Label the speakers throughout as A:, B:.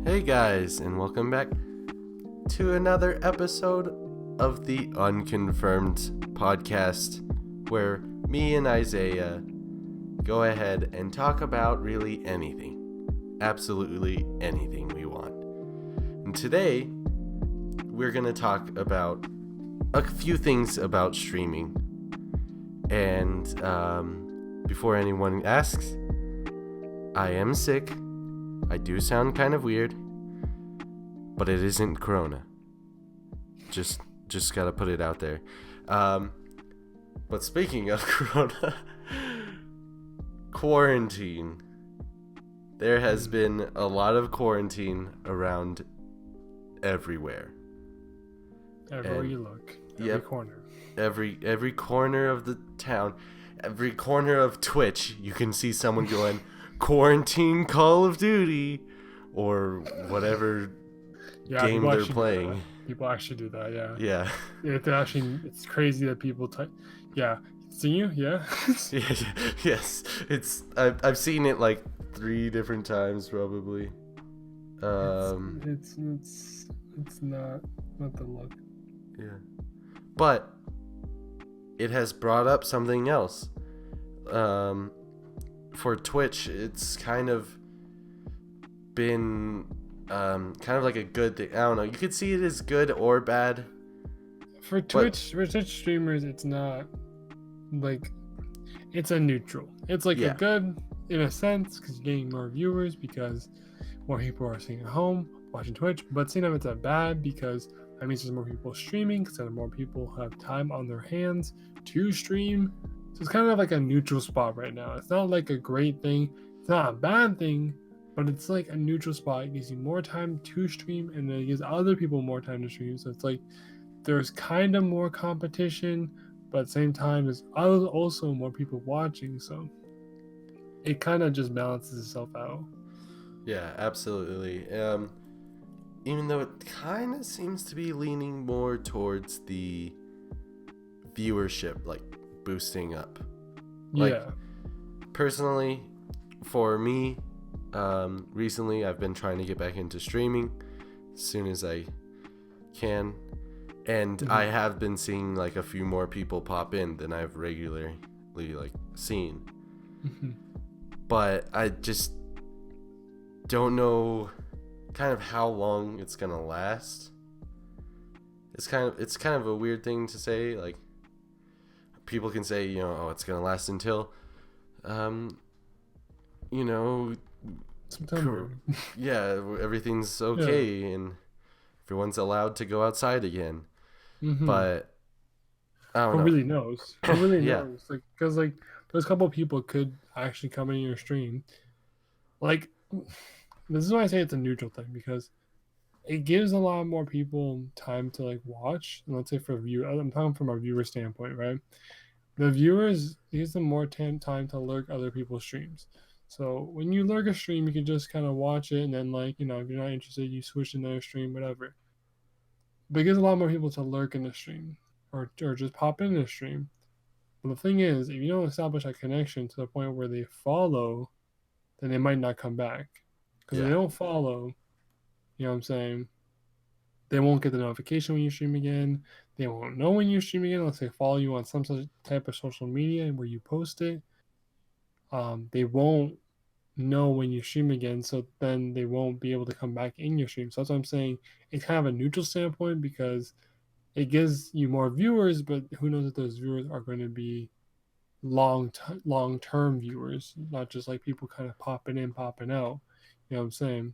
A: Hey guys, and welcome back to another episode of the Unconfirmed podcast, where me and Isaiah go ahead and talk about really anything. Absolutely anything we want. And today, we're going to talk about a few things about streaming. And before anyone asks, I am sick. I do sound kind of weird, but it isn't Corona. Just gotta put it out there. But speaking of Corona, quarantine. There has been a lot of quarantine around everywhere.
B: Everywhere you look, every corner.
A: Every corner of the town, every corner of Twitch, you can see someone going, quarantine Call of Duty, or whatever game they're playing.
B: People actually do that, yeah.
A: Yeah.
B: It's crazy that people yeah. See you? Yeah.
A: Yes. I've seen it like 3 different times probably.
B: It's not the look.
A: Yeah. But it has brought up something else. For Twitch, it's kind of been kind of like a good thing. I don't know. You could see it as good or bad.
B: For Twitch streamers, it's not like, it's a neutral. It's like a good in a sense because you're getting more viewers because more people are sitting at home watching Twitch. But at the same time, it's a bad because that means there's more people streaming because then more people have time on their hands to stream. So it's kind of like a neutral spot right now. It's not like a great thing. It's not a bad thing, but it's like a neutral spot. It gives you more time to stream, and then it gives other people more time to stream. So it's like there's kind of more competition, but at the same time, there's also more people watching. So it kind of just balances itself out.
A: Yeah, absolutely. Even though it kind of seems to be leaning more towards the viewership, like boosting up. Personally, for me, recently I've been trying to get back into streaming as soon as I can, and I have been seeing like a few more people pop in than I've regularly like seen. But I just don't know kind of how long it's gonna last. It's kind of a weird thing to say. Like, people can say, it's gonna last until
B: September.
A: Yeah, everything's okay and everyone's allowed to go outside again. But I don't know.
B: Who really knows? Who really knows? Like, because like there's a couple of people could actually come in your stream. Like, this is why I say it's a neutral thing, because it gives a lot more people time to like watch. And let's say for I'm talking from a viewer standpoint, right? The viewers gives them more time to lurk other people's streams. So when you lurk a stream, you can just kind of watch it, and then like, if you're not interested, you switch to another stream, whatever. But it gives a lot more people to lurk in the stream or just pop in the stream. But the thing is, if you don't establish a connection to the point where they follow, then they might not come back. Because if they don't follow, you know what I'm saying, they won't get the notification when you stream again. They won't know when you stream again unless they follow you on some type of social media where you post it. They won't know when you stream again, so then they won't be able to come back in your stream. So that's what I'm saying. It's kind of a neutral standpoint because it gives you more viewers, but who knows if those viewers are going to be long-term viewers, not just like people kind of popping in, popping out. You know what I'm saying?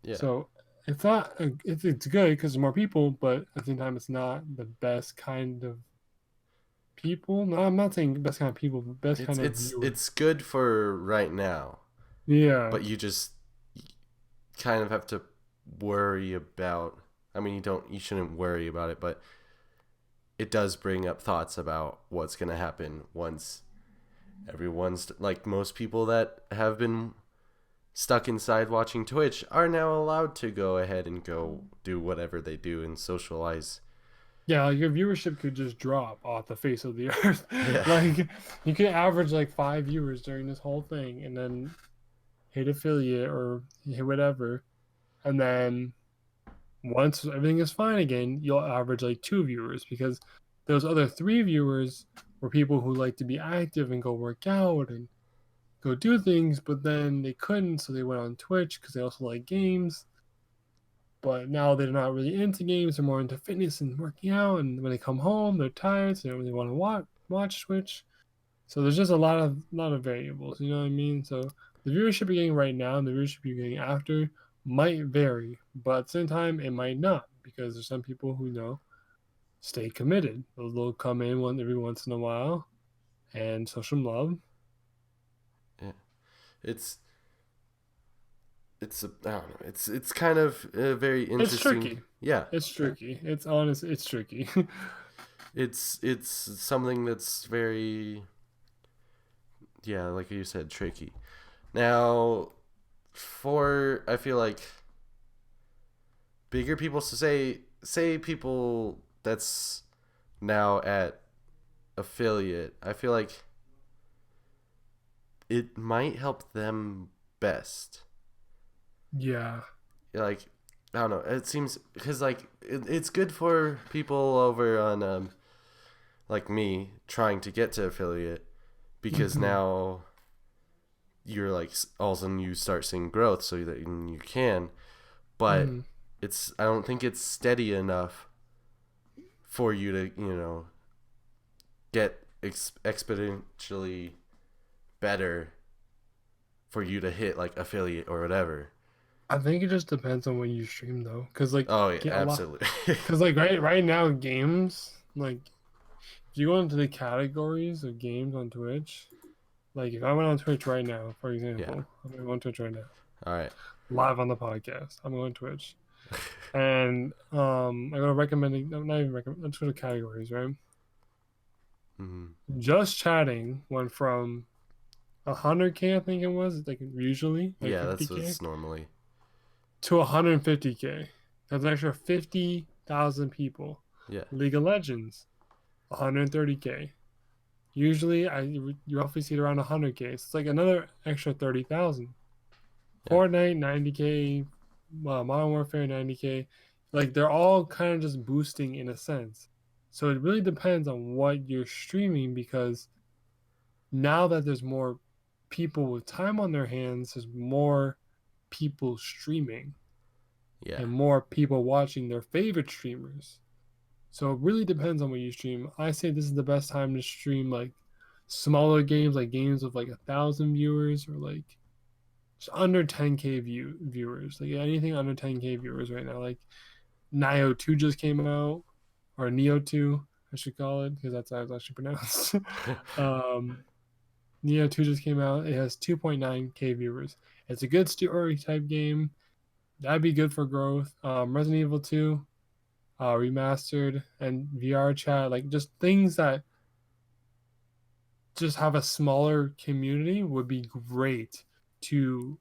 A: Yeah.
B: So it's not. It's good because there's more people, but at the same time, it's not the best kind of people. No, I'm not saying best kind of people, but best kind of viewers.
A: It's good for right now.
B: Yeah.
A: But you just kind of have to worry about. I mean, you shouldn't worry about it, but it does bring up thoughts about what's gonna happen once everyone's like most people that have been stuck inside watching Twitch are now allowed to go ahead and go do whatever they do and socialize.
B: Yeah, like your viewership could just drop off the face of the earth. Like, you could average like 5 viewers during this whole thing and then hit affiliate or hit whatever, and then once everything is fine again, you'll average like 2 viewers, because those other 3 viewers were people who like to be active and go work out and go do things, but then they couldn't, so they went on Twitch because they also like games. But now they're not really into games; they're more into fitness and working out. And when they come home, they're tired, so they don't really want to watch Twitch. So there's just a lot of variables. You know what I mean? So the viewership you're getting right now and the viewership you're getting after might vary, but at the same time, it might not, because there's some people who stay committed. They'll come in every once in a while and show some love.
A: Yeah, it's I don't know. It's kind of very interesting.
B: It's tricky.
A: Yeah,
B: it's tricky. It's honest. It's tricky.
A: it's something that's very, yeah, like you said, tricky. Now, I feel like bigger people, so say people that's now at affiliate, I feel like it might help them best.
B: Yeah.
A: Like, I don't know. It seems because like it's good for people over on like me trying to get to affiliate, because now you're like all of a sudden you start seeing growth so that you can, but I don't think it's steady enough for you to get exponentially better for you to hit like affiliate or whatever.
B: I think it just depends on when you stream, though, because like
A: Oh yeah, absolutely.
B: Because like right now, games, like if you go into the categories of games on Twitch, like if I went on Twitch right now, for example, I'm gonna go on Twitch right now.
A: All right.
B: Live on the podcast, I'm going to Twitch, and I'm gonna recommend. Not even recommend. Let's go to categories, right? Just chatting went from 100K, I think it was, like usually, like
A: Yeah,
B: 50K,
A: that's what's normally,
B: to 150K. That's an extra 50,000 people.
A: yeah.
B: League of Legends, 130K. Usually, you roughly see it around 100K. So it's like another extra 30,000.
A: Yeah.
B: Fortnite, 90K. Modern Warfare, 90K. Like they're all kind of just boosting in a sense. So it really depends on what you're streaming, because now that there's more people with time on their hands, there's more people streaming.
A: Yeah.
B: And more people watching their favorite streamers. So it really depends on what you stream. I say this is the best time to stream like smaller games, like games with like 1,000 viewers, or like just under 10K viewers. Like anything under 10K viewers right now. Like Nioh 2 just came out, or Nioh 2, I should call it, because that's how it's actually pronounced. Nioh 2 just came out. It has 2.9K viewers. It's a good story type game. That'd be good for growth. Resident Evil 2, remastered, and VR chat, like just things that just have a smaller community would be great to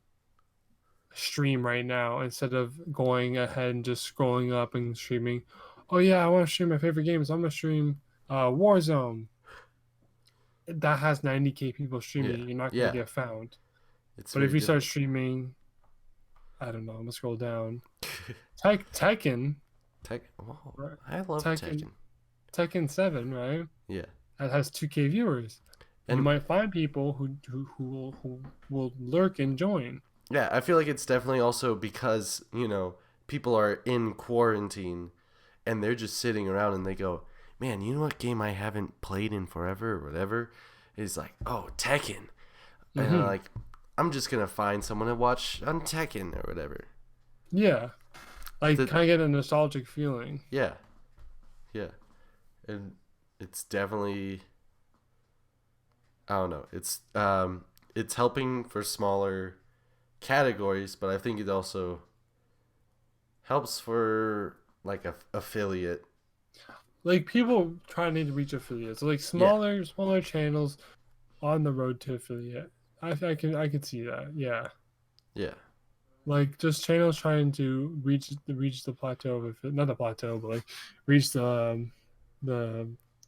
B: stream right now, instead of going ahead and just scrolling up and streaming. Oh yeah, I want to stream my favorite games. I'm gonna stream Warzone. That has 90K people streaming.
A: Yeah.
B: You're not gonna get found. But if you start streaming, I don't know, I'm gonna scroll down. Tekken.
A: Oh, I love Tekken.
B: Tekken 7, right?
A: Yeah.
B: That has 2K viewers. And you might find people who will lurk and join.
A: Yeah, I feel like it's definitely also because, people are in quarantine and they're just sitting around and they go, man, you know what game I haven't played in forever or whatever? It's like, oh, Tekken. And like, I'm just going to find someone to watch on Tekken or whatever.
B: Yeah. Like, kind of get a nostalgic feeling.
A: Yeah. Yeah. And it's definitely, I don't know. It's helping for smaller categories, but I think it also helps for like a affiliate.
B: Like people trying to reach affiliates, so like smaller channels on the road to affiliate. I could see that. Yeah.
A: Yeah.
B: Like just channels trying to reach the plateau of not the plateau, but like reach the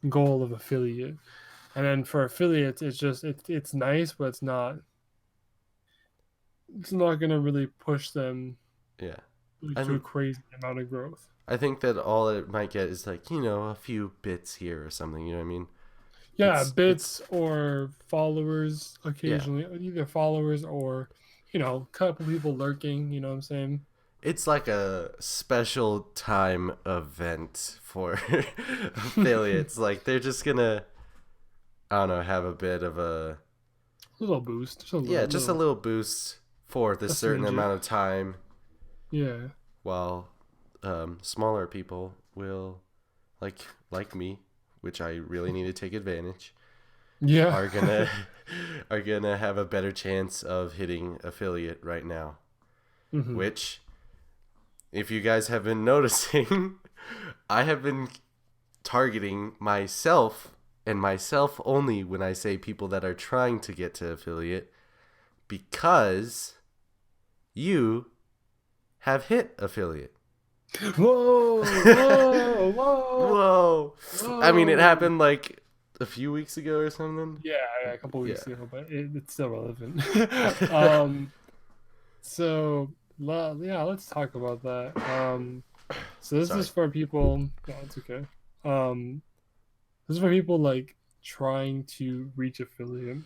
B: goal of affiliate. And then for affiliates, it's just it's nice, but it's not gonna really push them.
A: Yeah.
B: like to a crazy amount of growth.
A: I think that all it might get is like, a few bits here or something. You know what I mean?
B: Yeah, bits or followers
A: yeah.
B: occasionally, either followers or, a couple people lurking. You know what I'm saying?
A: It's like a special time event for affiliates. Like they're just gonna, I don't know, have a bit of a
B: little boost. Just a
A: little boost for this certain amount of time.
B: Yeah.
A: While smaller people will, like me, which I really need to take advantage.
B: Yeah.
A: are gonna have a better chance of hitting affiliate right now. Mm-hmm. Which, if you guys have been noticing, I have been targeting myself and myself only when I say people that are trying to get to affiliate, because you have hit affiliate.
B: Whoa, whoa, whoa,
A: whoa. I mean, it happened like a few weeks ago or something.
B: Yeah, a couple weeks ago, but it's still relevant. So yeah, let's talk about that. So this is for people. No, it's okay. This is for people like trying to reach affiliate,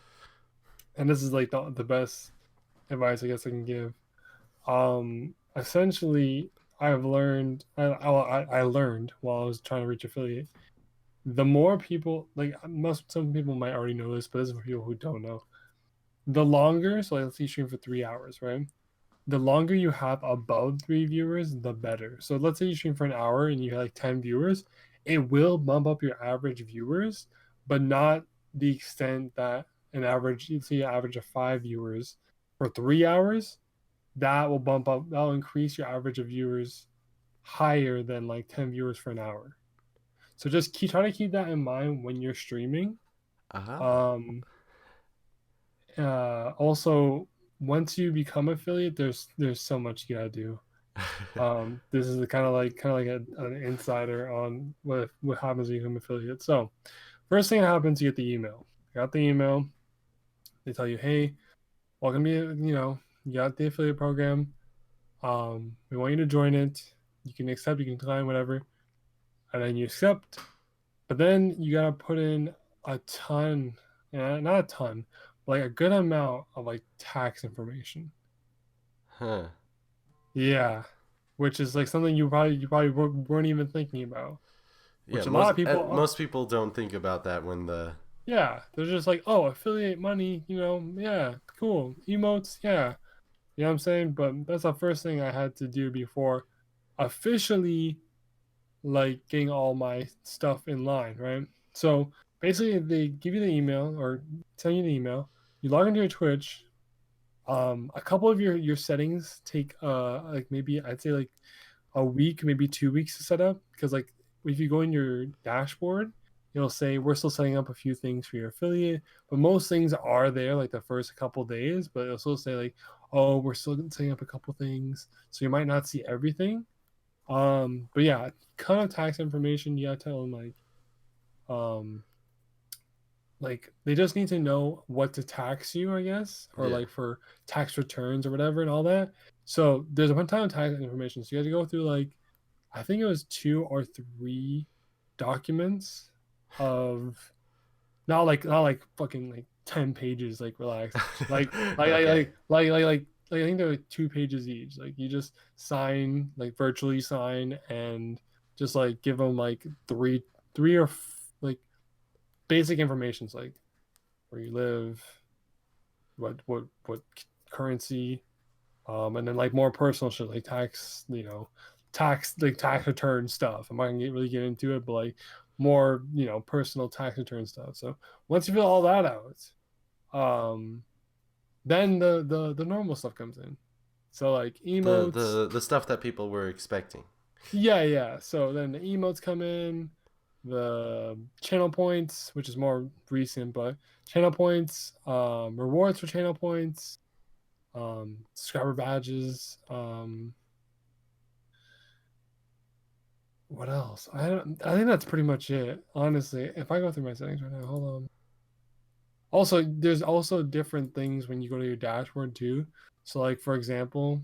B: and this is like the best advice I guess I can give. Essentially, I've learned. I learned while I was trying to reach affiliate. The more people, like some people might already know this, but this is for people who don't know. The longer, so let's say you stream for 3 hours, right? The longer you have above 3 viewers, the better. So let's say you stream for an hour and you have like 10 viewers, it will bump up your average viewers, but not the extent that an average, you see an average of 5 viewers for 3 hours. That will bump up, that'll increase your average of viewers higher than like 10 viewers for an hour. So just try to keep that in mind when you're streaming. Also, once you become affiliate, there's so much you gotta do. This is kind of like an insider on what happens when you become affiliate. So, first thing that happens, you get the email. You got the email. They tell you, hey, welcome to you got the affiliate program. We want you to join it. You can accept, you can decline, whatever, and then you accept. But then you gotta put in a ton, not a ton, like a good amount of like tax information.
A: Huh.
B: Yeah, which is like something you probably weren't even thinking about.
A: Which a lot of people most people don't think about that when
B: they're just like, oh, affiliate money, yeah, cool, emotes, yeah, you know what I'm saying. But that's the first thing I had to do before officially like getting all my stuff in line, right? So basically, they give you the email or send you the email. You log into your Twitch. A couple of your settings take like maybe I'd say like a week, maybe 2 weeks to set up, because like if you go in your dashboard, it'll say we're still setting up a few things for your affiliate, but most things are there like the first couple days. But it'll still say like, oh, we're still setting up a couple things, so you might not see everything. But yeah, kind of tax information. You gotta tell them like they just need to know what to tax you, I guess, or like for tax returns or whatever and all that. So there's a ton of tax information. So you have to go through like, I think it was 2 or 3 documents of not like fucking like 10 pages. Like relax, like okay. like I think there were 2 pages each. Like you just sign, like virtually sign, and just like give them like three or like basic information, like where you live, what currency, and then like more personal shit like tax, tax return stuff. I'm not gonna really get into it, but like more personal tax return stuff. So once you fill all that out, then the normal stuff comes in. So like emotes,
A: the stuff that people were expecting.
B: Yeah. So then the emotes come in, the channel points, which is more recent, but channel points, rewards for channel points, subscriber badges, what else? I think that's pretty much it. Honestly, if I go through my settings right now, hold on. Also, there's also different things when you go to your dashboard too. So like for example,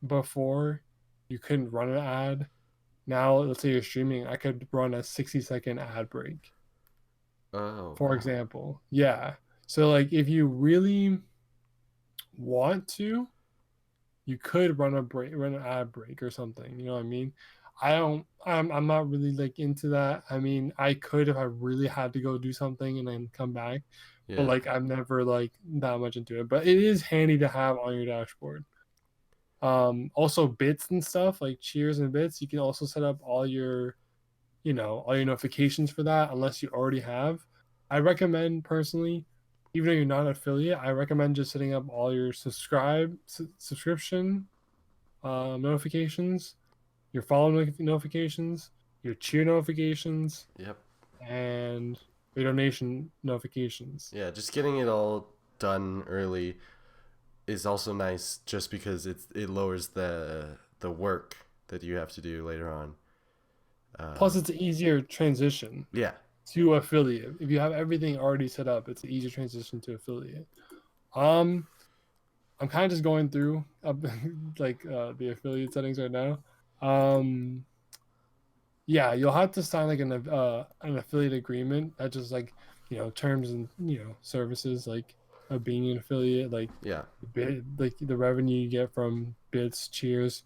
B: before you couldn't run an ad. Now, let's say you're streaming, I could run a 60-second ad break,
A: Oh,
B: for
A: wow.
B: example. Yeah. So like if you really want to, you could run an ad break or something. You know what I mean? I'm not really like into that. I mean, I could if I really had to go do something and then come back, but
A: Yeah.
B: like I'm never like that much into it. But it is handy to have on your dashboard. Also bits and stuff like cheers and bits, you can also set up all your notifications for that unless you already have. I recommend personally, even though you're not an affiliate, I recommend just setting up all your subscription notifications, your follow notifications, your cheer notifications,
A: Yep.
B: and your donation notifications.
A: Yeah, just getting it all done early is also nice just because it lowers the work that you have to do later on.
B: Plus, it's an easier transition
A: Yeah.
B: to affiliate. If you have everything already set up, it's an easier transition to affiliate. Um, I'm kind of just going through the affiliate settings right now. Um, yeah, you'll have to sign like an affiliate agreement that just like terms and services like of being an affiliate, like
A: Yeah.
B: like the revenue you get from bits, cheers,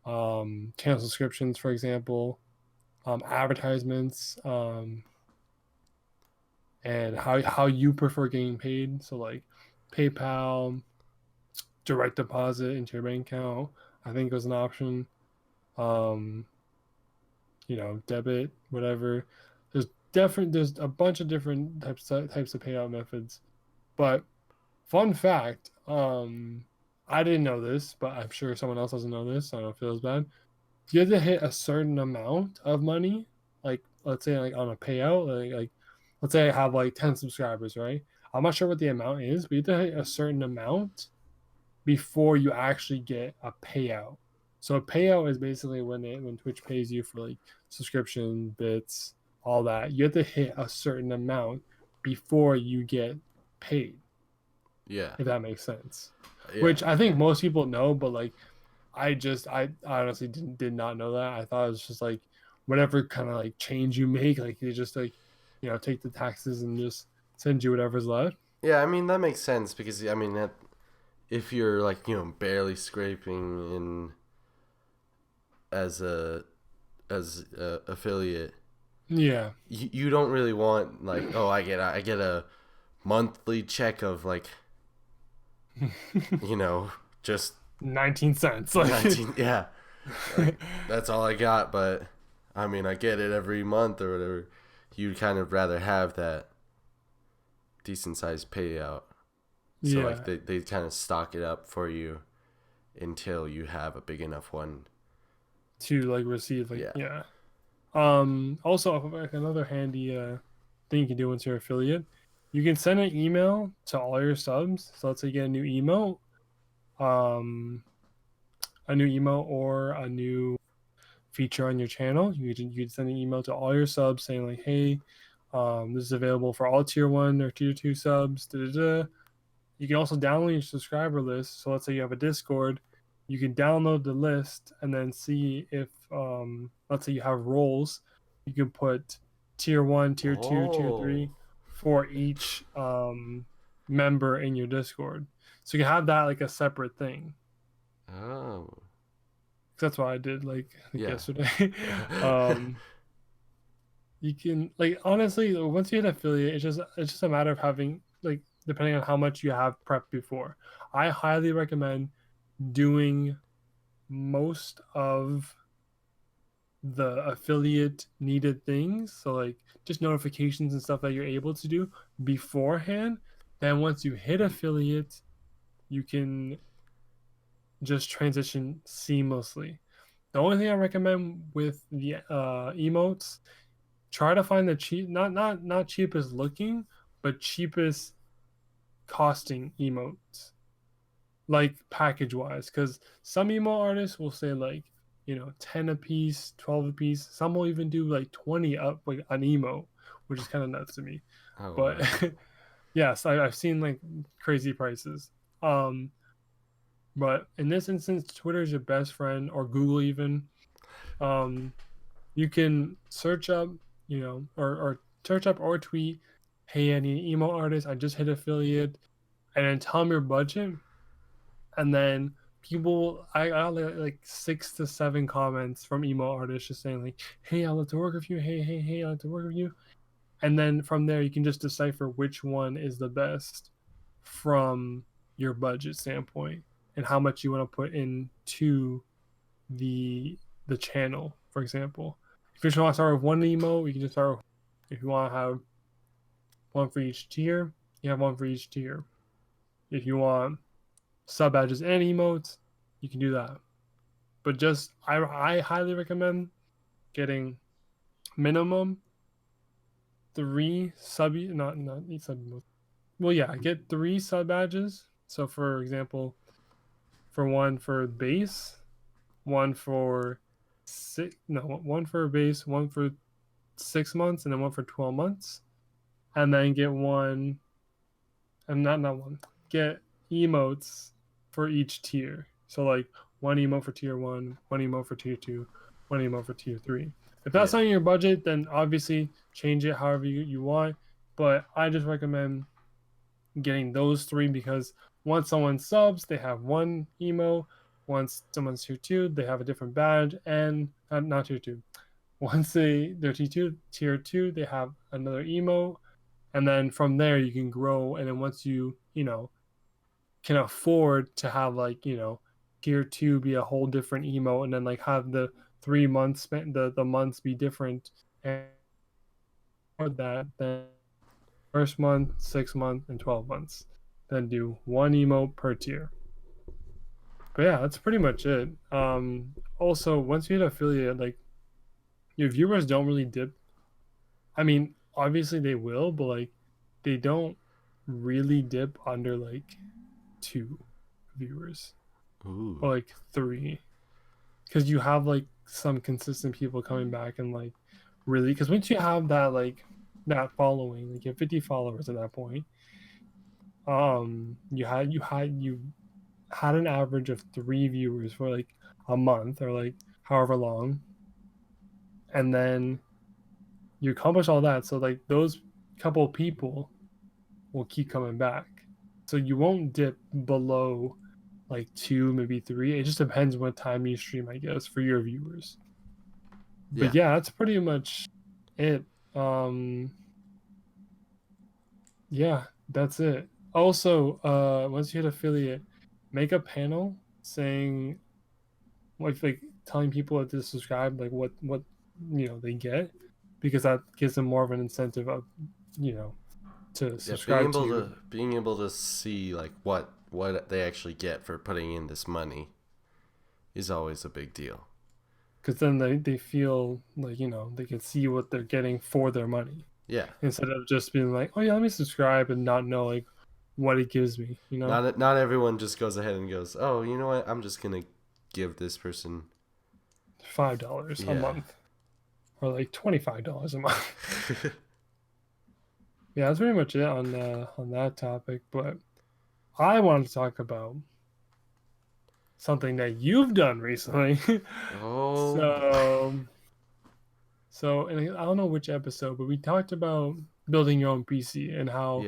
B: channel subscriptions, for example, advertisements, and how you prefer getting paid. So like PayPal, direct deposit into your bank account, I think was an option. Um, debit, whatever. There's a bunch of different types of payout methods. But fun fact, I didn't know this, but I'm sure someone else doesn't know this, so I don't feel as bad. You have to hit a certain amount of money, like let's say like on a payout, like let's say I have like 10 subscribers, right? I'm not sure what the amount is, but you have to hit a certain amount before you actually get a payout. So a payout is basically when Twitch pays you for like subscription, bits, all that. You have to hit a certain amount before you get paid,
A: Yeah.
B: if that makes sense.
A: Yeah.
B: Which I think most people know, but like I honestly did not know that. I thought it was just like whatever kind of like change you make, like you just like take the taxes and just send you whatever's left.
A: Yeah, I mean that makes sense because I mean that if you're like, barely scraping in as a affiliate,
B: Yeah.
A: you don't really want like, oh, I get a monthly check of like, just
B: 19 cents. Like
A: 19, yeah. Like that's all I got, but I mean, I get it every month or whatever. You'd kind of rather have that decent sized payout. So like
B: yeah.
A: they kind of stock it up for you until you have a big enough one.
B: To like receive like
A: Yeah.
B: yeah. Also like another handy thing you can do once you're affiliate, you can send an email to all your subs. So let's say you get um a new email or a new feature on your channel. You can send an email to all your subs saying like, hey, this is available for all tier 1 or tier 2 subs. Da, da, da. You can also download your subscriber list. So let's say you have a Discord, you can download the list and then see if let's say you have roles, you can put tier 1, tier 2, tier
A: Oh.
B: 3 for each member in your Discord. So you can have that like a separate thing.
A: Oh.
B: That's what I did like
A: Yeah.
B: yesterday. um you can like honestly once you hit affiliate, it's just a matter of having like depending on how much you have prepped before. I highly recommend doing most of the affiliate needed things, so like just notifications and stuff that you're able to do beforehand. Then once you hit affiliate, you can just transition seamlessly. The only thing I recommend with the emotes, try to find the cheap, not cheapest looking, but cheapest costing emotes, like package wise. Because some emo artists will say like 10 a piece, 12 a piece. Some will even do like 20 up like an emo, which is kind of nuts to me.
A: Oh
B: But
A: wow.
B: yes, I've seen like crazy prices. Um, But in this instance, Twitter is your best friend, or Google even. You can search up, or search up or tweet, hey, I need an emo artist. I just hit affiliate, and then tell them your budget, and then I got like 6 to 7 comments from emo artists just saying like, hey, I'd love to work with you. Hey, I'd like to work with you. And then from there, you can just decipher which one is the best from your budget standpoint and how much you want to put into the channel. For example, if you just want to start with one emo, you can just start with, if you want to have one for each tier, you have one for each tier. If you want sub badges and emotes, you can do that. But just I highly recommend getting minimum 3 sub, not sub emotes. Well, yeah, get 3 sub badges. So for example, for one for base, one for one for base, one for 6 months, and then one for 12 months, and then get one, and not one, get emotes for each tier. So like one emote for tier 1, one emote for tier 2, one emote for tier 3. If that's not in your budget, then obviously change it however you want. But I just recommend getting those 3 because once someone subs, they have one emo. Once someone's tier 2, they have a different badge, and not tier 2. Once they're tier 2, they have another emo, and then from there you can grow. And then once you can afford to have like tier 2 be a whole different emo, and then like have the 3 months spent, the months be different, and that then first month, 6 months, and 12 months, then do one emo per tier. But yeah, that's pretty much it. Also, once you hit affiliate, like your viewers don't really dip. I mean, obviously they will, but like they don't really dip under like 2 viewers.
A: Ooh.
B: Or like 3, because you have like some consistent people coming back and like really, because once you have that like that following, like you have 50 followers at that point, you had an average of 3 viewers for like a month or like however long, and then you accomplish all that, so like those couple people will keep coming back, so you won't dip below like 2, maybe 3. It just depends what time you stream, I guess, for your viewers. But yeah, that's pretty much it. Yeah, that's it. Also, once you hit affiliate, make a panel saying like telling people to subscribe, like what they get, because that gives them more of an incentive of to subscribe to you.
A: Being able to see like what they actually get for putting in this money is always a big deal.
B: Because then they feel like they can see what they're getting for their money.
A: Yeah.
B: Instead of just being like, oh yeah, let me subscribe and not know like what it gives me.
A: Not everyone just goes ahead and goes, oh, you know what? I'm just gonna give this person
B: $5 a month, or like $25 a month. Yeah, that's pretty much it on that topic. But I wanted to talk about something that you've done recently.
A: Oh.
B: So, and I don't know which episode, but we talked about building your own PC and how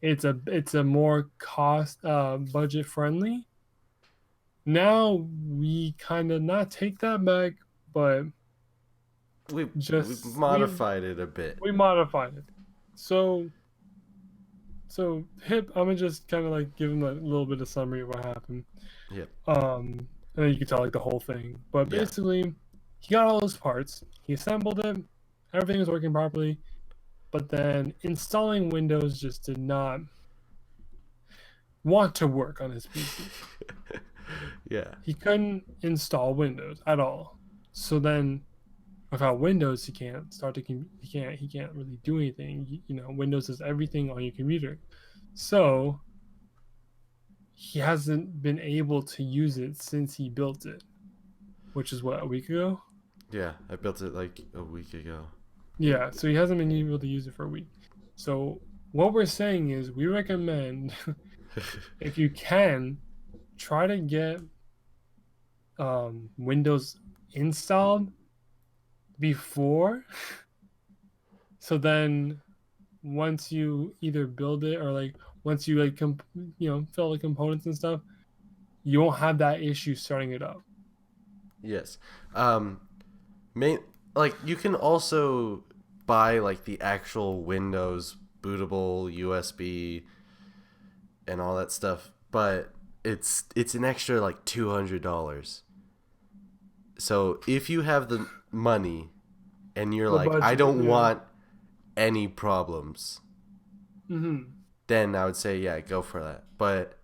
B: it's a more cost budget friendly. Now we kind of not take that back, but
A: we modified it a bit.
B: We modified it. So Hip, I'm gonna just kind of like give him a little bit of summary of what happened.
A: Yep.
B: And then you can tell like the whole thing. But basically, he got all those parts. He assembled it. Everything was working properly. But then installing Windows just did not want to work on his PC.
A: Yeah.
B: He couldn't install Windows at all. So then, without Windows, he can't really do anything. Windows is everything on your computer. So he hasn't been able to use it since he built it, which is what, a week ago?
A: Yeah, I built it like a week ago.
B: Yeah, so he hasn't been able to use it for a week. So what we're saying is we recommend, if you can, try to get Windows installed before. So then once you either build it or like once you like fill the components and stuff, you won't have that issue starting it up.
A: Yes. Like you can also buy like the actual Windows bootable USB and all that stuff, but it's an extra like $200. So if you have the money and you're like, I don't want any problems, then I would say, yeah, go for that. But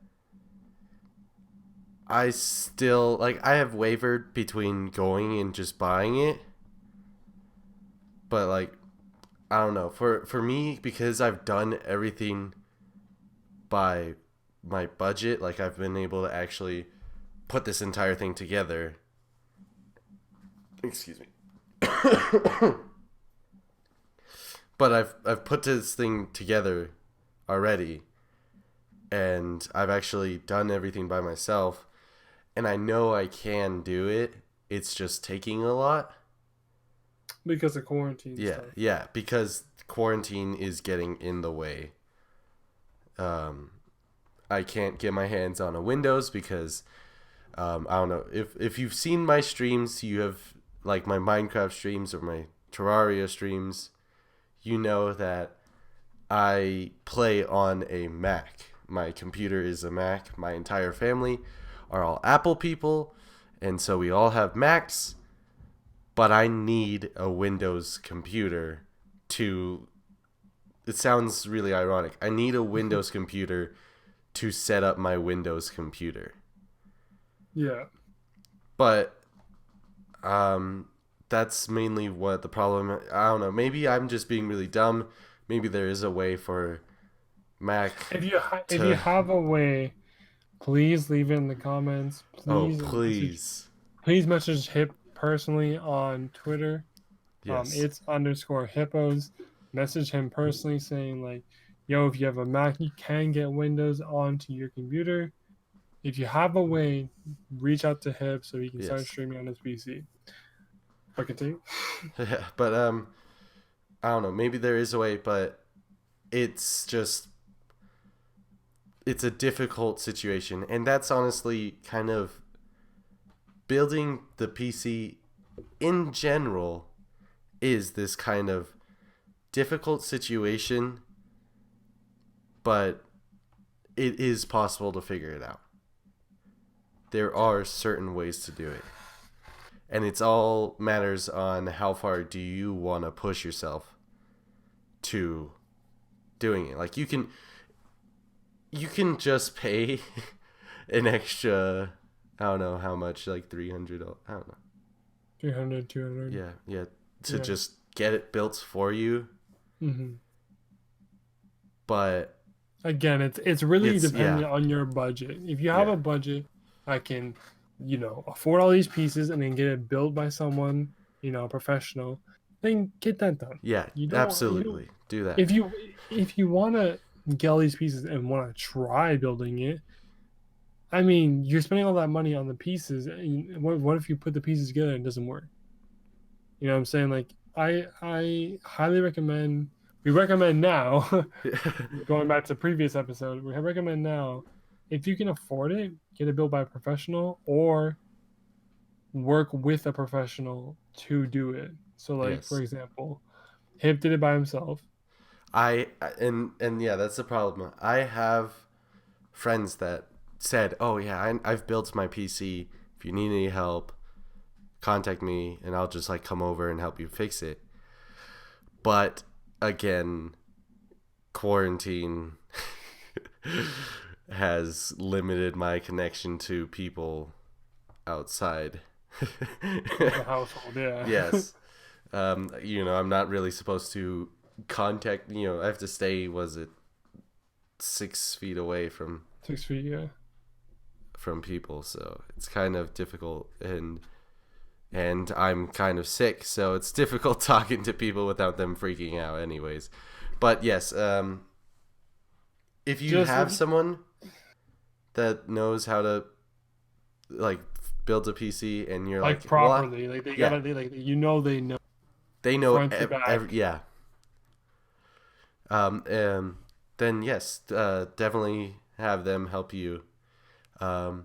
A: I still, like, I have wavered between going and just buying it. But, like, I don't know. For me, because I've done everything by my budget, like, I've been able to actually put this entire thing together. Excuse me. But I've put this thing together already, and I've actually done everything by myself, and I know I can do it. It's just taking a lot
B: because of quarantine.
A: Yeah, because quarantine is getting in the way. I can't get my hands on a Windows because I don't know if you've seen my streams. You have like my Minecraft streams or my Terraria streams. You know that I play on a Mac. My computer is a Mac. My entire family are all Apple people, and so we all have Macs. But I need a Windows computer to... It sounds really ironic. I need a Windows computer to set up my Windows computer.
B: Yeah.
A: But that's mainly what the problem... I don't know. Maybe I'm just being really dumb. Maybe there is a way for Mac.
B: If you have a way, please leave it in the comments. Please. Please message Hip personally on Twitter.
A: Yes.
B: It's _hippos. Message him personally saying like, yo, if you have a Mac, you can get Windows onto your computer. If you have a way, reach out to Hip so he can start streaming on his PC. But continue.
A: Yeah, but I don't know. Maybe there is a way, but it's just... It's a difficult situation, and that's honestly kind of... Building the PC in general is this kind of difficult situation, but it is possible to figure it out. There are certain ways to do it. And it's all matters on how far do you want to push yourself to doing it. Like you can just pay an extra, I don't know how much, like $300, I don't know.
B: 300, 200.
A: Yeah. To just get it built for you.
B: Mm-hmm.
A: But
B: again, it's really dependent on your budget. If you have a budget, I can, afford all these pieces and then get it built by someone, professional, then get that done.
A: Yeah, absolutely. Do that.
B: If you want to get all these pieces and want to try building it, I mean, you're spending all that money on the pieces. And what if you put the pieces together and it doesn't work? You know what I'm saying? Like, I highly recommend... We recommend now, going back to the previous episode, we recommend now, if you can afford it, get it built by a professional or work with a professional to do it. So, like, for example, Hip did it by himself.
A: And that's the problem. I have friends that said, oh yeah, I've built my PC. If you need any help, contact me and I'll just like come over and help you fix it. But again, quarantine has limited my connection to people outside
B: the household.
A: Yes. I'm not really supposed to contact, I have to stay, 6 feet away from
B: 6 feet,
A: from people, so it's kind of difficult, and I'm kind of sick, so it's difficult talking to people without them freaking out anyways. But yes, if you have someone that knows how to like builds a PC and you're
B: like
A: like
B: properly,
A: well,
B: like they
A: yeah,
B: gotta, they know
A: they know
B: front to back.
A: yeah. And then yes, definitely have them help you. The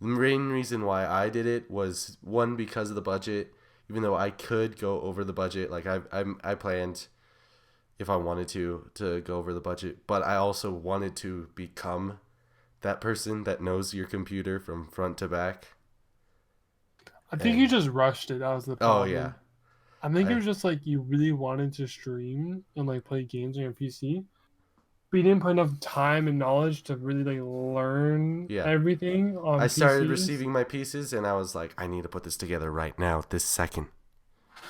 A: main reason why I did it was one because of the budget. Even though I could go over the budget, like I planned if I wanted to go over the budget, but I also wanted to become that person that knows your computer from front to back.
B: I think you
A: And
B: just rushed it. That was the
A: oh yeah,
B: problem. I think it
A: I
B: was just like you really wanted to stream and like play games on your PC, but you didn't put enough time and knowledge to really like learn
A: yeah.
B: everything
A: I
B: on
A: started
B: PCs.
A: receiving my pieces and I was like, I need to put this together right now, this second.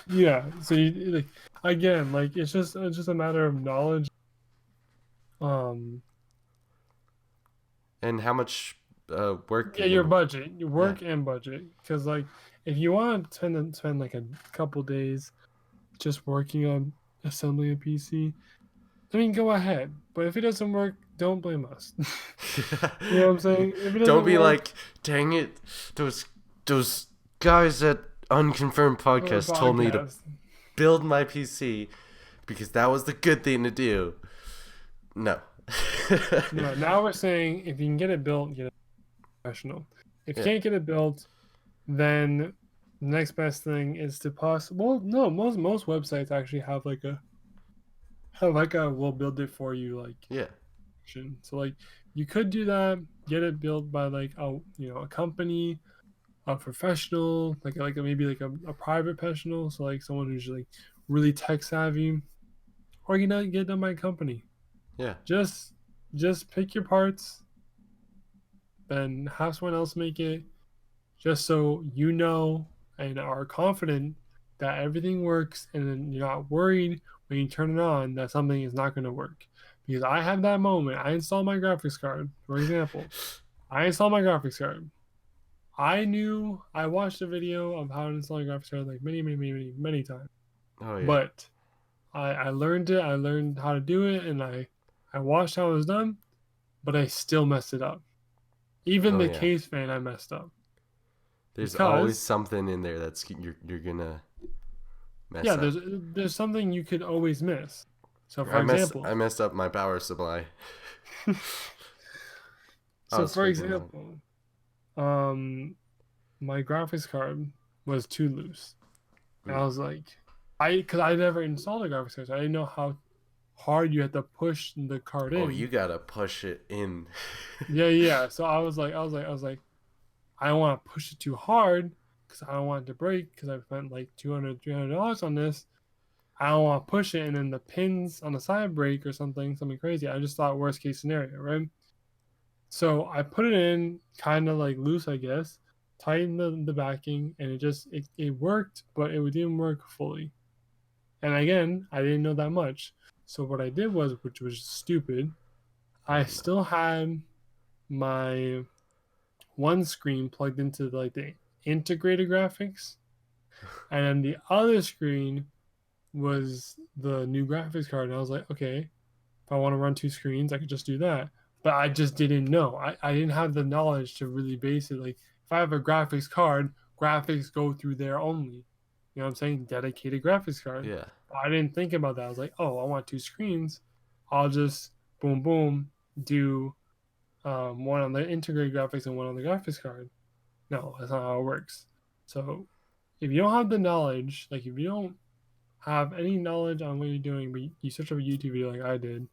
B: Yeah, so you like again, like it's just a matter of knowledge. Um,
A: And how much work
B: yeah,
A: you're
B: your
A: gonna
B: budget, your
A: yeah.
B: work and budget, because like if you want to spend like a couple days just working on assembling a PC, I mean, go ahead. But if it doesn't work, don't blame us. You know what I'm saying? If it
A: Don't
B: doesn't
A: be
B: work,
A: like, dang it, those guys at Unconfirmed
B: on a
A: Podcast told me to
B: podcast.
A: build my PC because that was the good thing to do. No.
B: No, now we're saying if you can get it built, get it professional. If you
A: Yeah.
B: can't get it built, then the next best thing is to possible. No, most websites actually have like a we'll build it for you like
A: Yeah.
B: option. So like you could do that, get it built by like a company, a professional, maybe like a private professional, so like someone who's like really tech savvy, or get it done by a company.
A: Yeah.
B: Just pick your parts, then have someone else make it, just so you know and are confident that everything works, and then you're not worried when you turn it on that something is not going to work. Because I had that moment. I installed my graphics card, for example. I installed my graphics card. I watched a video of how to install a graphics card like many times.
A: Oh yeah.
B: But I learned it. I learned how to do it, and I watched how it was done. But I still messed it up. Even
A: Oh
B: the
A: yeah.
B: case fan, I messed up
A: There's always
B: because
A: something in there that's you're gonna mess
B: yeah,
A: up.
B: there's something you could always miss. So for
A: I
B: example,
A: messed up my power supply. I
B: so
A: was
B: for
A: freaking out.
B: example, my graphics card was too loose. And I was like, because I never installed a graphics card, so I didn't know how hard you had to push the card
A: Oh,
B: in.
A: you gotta push it in.
B: Yeah. So I was like, I don't want to push it too hard because I don't want it to break because I spent like $200-$300 on this. I don't want to push it and then the pins on the side break or something crazy. I just thought worst case scenario, right? So I put it in kind of like loose, I guess, tightened the backing, and it worked, but it didn't work fully. And again, I didn't know that much. So what I did was, which was stupid, I
A: no.
B: still had my one screen plugged into like the integrated graphics, and then the other screen was the new graphics card. And I was like, okay, if I want to run two screens, I could just do that. But I just didn't know. I didn't have the knowledge to really base it. Like if I have a graphics card, graphics go through there only. You know what I'm saying? Dedicated graphics card.
A: Yeah.
B: I didn't think about that. I was like, oh, I want two screens. I'll just boom boom do one on the integrated graphics and one on the graphics card. No, that's not how it works. So if you don't have the knowledge, like if you don't have any knowledge on what you're doing, but you search up a YouTube video like I did,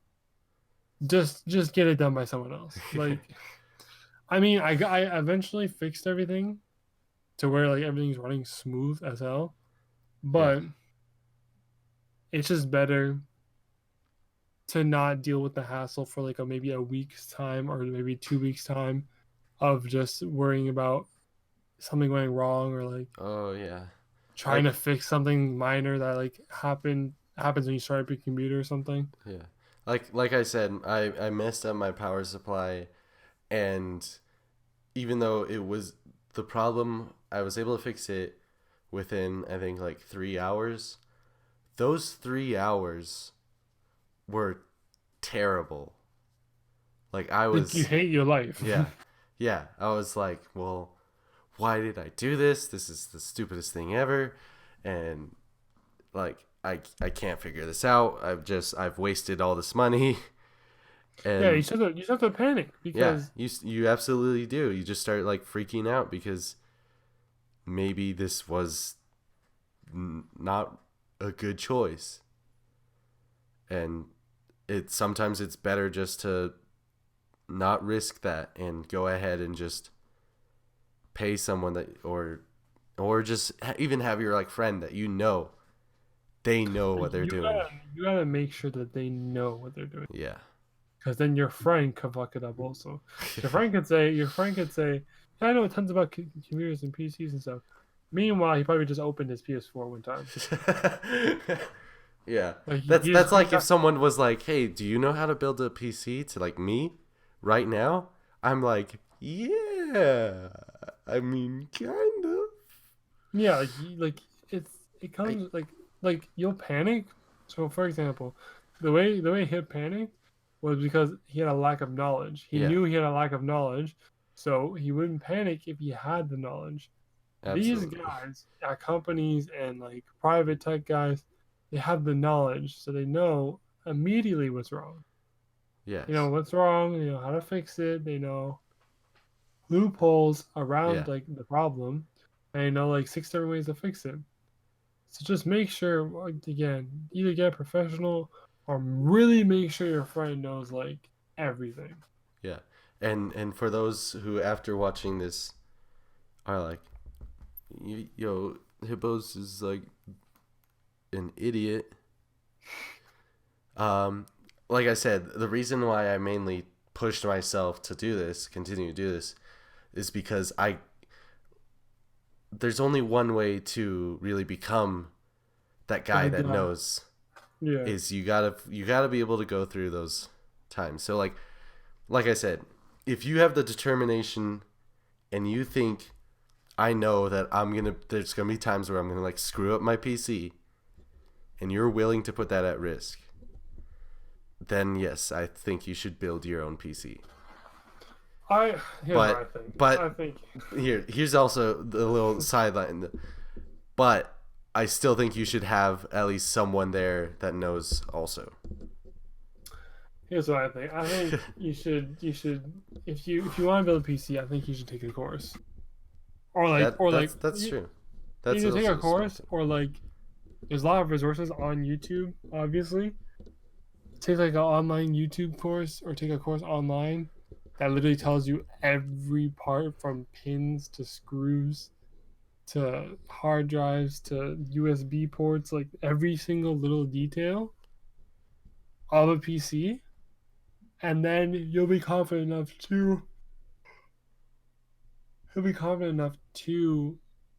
B: just get it done by someone else. Like, I mean, I eventually fixed everything to where like everything's running smooth as hell, but it's just better to not deal with the hassle for like maybe a week's time or maybe 2 weeks time of just worrying about something going wrong or like
A: Oh yeah.
B: trying to fix something minor that like happens when you start up your computer or something.
A: Yeah. Like I said, I messed up my power supply, and even though it was the problem, I was able to fix it within I think like 3 hours. Those 3 hours were terrible. Like I
B: Like you
A: was
B: hate your life.
A: yeah. Yeah. I was like, well, why did I do this? This is the stupidest thing ever. And like, I can't figure this out. I've wasted all this money.
B: Yeah,
A: And
B: you just have to panic
A: yeah,
B: because
A: you absolutely do. You just start like freaking out because maybe this was not a good choice. And sometimes it's better just to not risk that and go ahead and just pay someone that, or just even have your like friend that they know what they're doing.
B: you gotta make sure that they know what they're doing.
A: Yeah.
B: Because then your friend could fuck it up also. Your friend could say, yeah, I know tons about computers and PCs and stuff. Meanwhile, he probably just opened his PS4 one time.
A: Yeah.
B: Like
A: That's like if someone was like, "Hey, do you know how to build a PC?" to like me right now. I'm like, "Yeah. I mean, kind of."
B: yeah, it comes like you'll panic. So for example, the way he panicked was because he had a lack of knowledge. He
A: Yeah.
B: knew he had a lack of knowledge, so he wouldn't panic if he had the knowledge. These
A: Absolutely.
B: guys at companies and like private tech guys, they have the knowledge, so they know immediately what's wrong. You know
A: Yes.
B: what's wrong, you know how to fix it, they know loopholes
A: Yeah.
B: around like the problem, and you know like 6 different ways to fix it. So just make sure, like, again, either get a professional or really make sure your friend knows like everything.
A: Yeah. And for those who after watching this are like, yo, Hippos is like an idiot. Um, like I said, the reason why I mainly pushed myself to do this, continue to do this, is because there's only one way to really become that guy that knows.
B: Yeah.
A: Is you gotta be able to go through those times. So like I said, if you have the determination and you think I know that there's gonna be times where I'm gonna like screw up my PC, and you're willing to put that at risk, then yes, I think you should build your own PC.
B: Here's what I
A: But
B: think. I
A: but
B: think
A: here's also the little sideline. But I still think you should have at least someone there that knows also.
B: here's what I think. I think you should if you want to build a PC, I think you should take a course.
A: That's
B: You
A: true. That's
B: either take a
A: also
B: course
A: something.
B: or like there's a lot of resources on YouTube, obviously. Take like an online YouTube course or take a course online that literally tells you every part from pins to screws to hard drives to USB ports, like every single little detail of a PC, and then you'll be confident enough to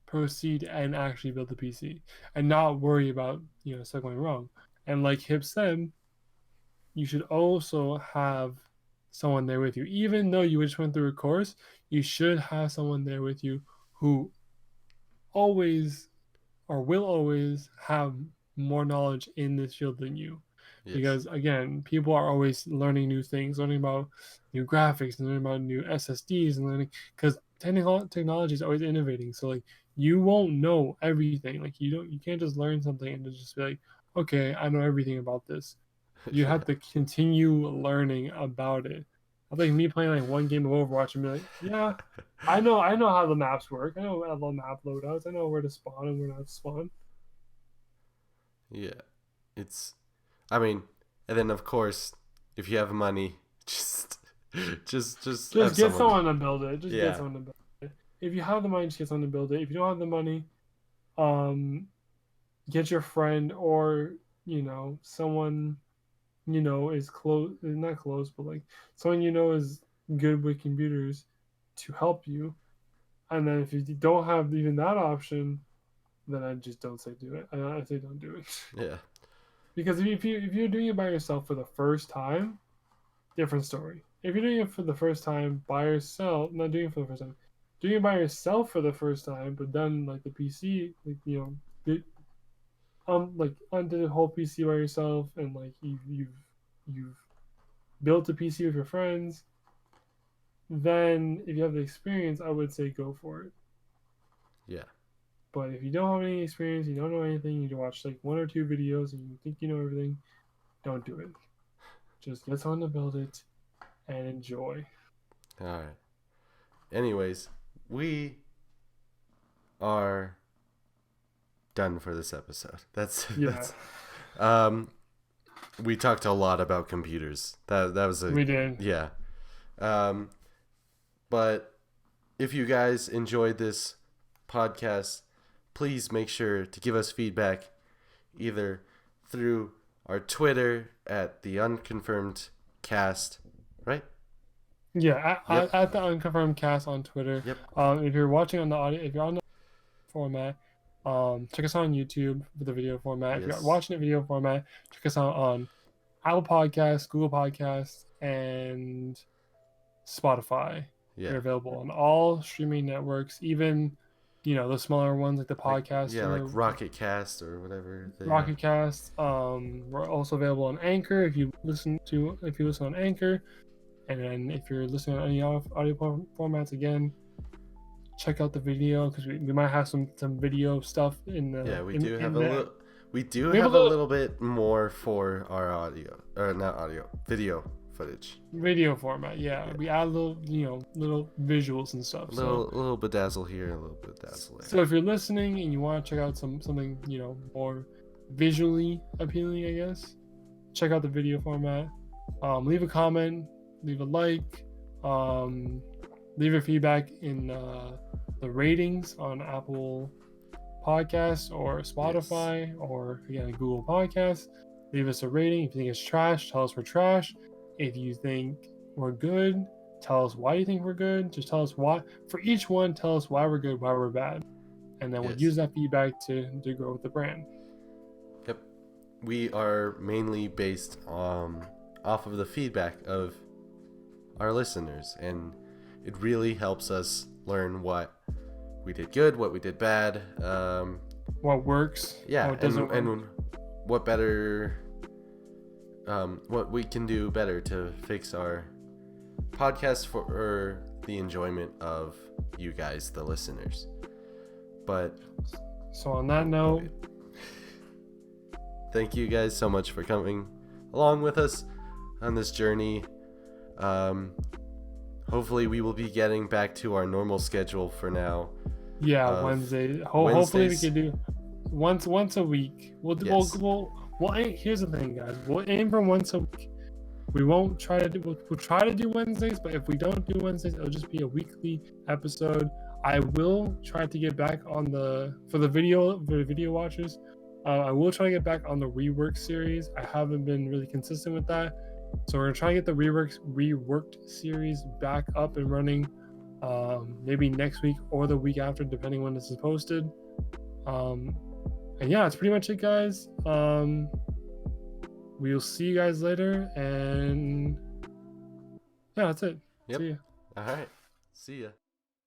B: proceed and actually build the PC and not worry about stuff going wrong. And like Hip said, you should also have someone there with you. Even though you just went through a course, you should have someone there with you who always or will always have more knowledge in this field than you.
A: Yes.
B: Because again, people are always learning new things, learning about new graphics, and learning about new SSDs, and learning because technology is always innovating. So like you won't know everything. Like you can't just learn something and just be like, okay, I know everything about this. You
A: Yeah.
B: have to continue learning about it. I think me playing like one game of Overwatch and be like, yeah, I know how the maps work. I know how the map loadouts. I know where to spawn and where not to spawn.
A: Yeah. It's I mean, and then of course, if you have money, just just
B: Just
A: have
B: get
A: someone.
B: someone to build it. Just get
A: Yeah.
B: someone to build it. If you have the money, just get someone to build it. If you don't have the money, um, get your friend or someone is close, not close, but like someone is good with computers to help you. And then if you don't have even that option, then I just don't say do it. I say don't do it
A: Yeah.
B: because if you're doing it by yourself for the first time, different story. If you're doing it for the first time by yourself, not doing it for the first time, doing it by yourself for the first time, but then like the PC, like did, like undid the whole PC by yourself, and like you've built a PC with your friends, then if you have the experience, I would say go for it.
A: Yeah.
B: But if you don't have any experience, you don't know anything, you watch like 1 or 2 videos and you think you know everything, don't do it. Just get someone to build it and enjoy.
A: All right. Anyways, we are done for this episode. That's we talked a lot about computers. That was
B: we did.
A: Yeah. But if you guys enjoyed this podcast, please make sure to give us feedback either through our Twitter at the Unconfirmed Cast, right?
B: Yeah, at the Unconfirmed Cast on Twitter.
A: Yep.
B: If you're watching on the audio, if you're on the format, check us out on YouTube for the video format. If you're watching the video format, check us out on Apple Podcasts, Google Podcasts, and Spotify.
A: Yeah.
B: They're available on all streaming networks, even the smaller ones like the podcast.
A: Like Rocket Cast or whatever.
B: Rocket Cast. We're also available on Anchor if you listen on Anchor. And then if you're listening on any audio formats, again, check out the video because we might have some video stuff in the.
A: Yeah, we do have a little bit more for our audio, or not audio, video footage.
B: Video format, yeah. We add little visuals and stuff.
A: Little bedazzle here, a little bedazzle there.
B: So if you're listening and you want to check out something more visually appealing, I guess, check out the video format. Leave a comment. Leave a like, leave your feedback in the ratings on Apple Podcasts or Spotify or again Google Podcasts. Leave us a rating. If you think it's trash, tell us we're trash. If you think we're good, tell us why you think we're good. Just tell us why. For each one, tell us why we're good, why we're bad, and then we'll use that feedback to grow with the brand.
A: Yep, we are mainly based off of the feedback of our listeners, and it really helps us learn what we did good, what we did bad,
B: what works, what doesn't work.
A: And what better, what we can do better to fix our podcast for the enjoyment of you guys, the listeners. But
B: so on that note,
A: thank you guys so much for coming along with us on this journey. Hopefully we will be getting back to our normal schedule for now.
B: Yeah, Wednesday. Hopefully we can do once a week. We'll here's the thing, guys. We'll aim for once a week. We won't try to do. We'll try to do Wednesdays, but if we don't do Wednesdays, it'll just be a weekly episode. I will try to get back on for the video watchers. I will try to get back on the rework series. I haven't been really consistent with that. So we're gonna try to get the reworked series back up and running, maybe next week or the week after, depending when this is posted. And yeah, that's pretty much it, guys. We'll see you guys later, and yeah, that's it.
A: Yep.
B: See ya.
A: All right. See ya.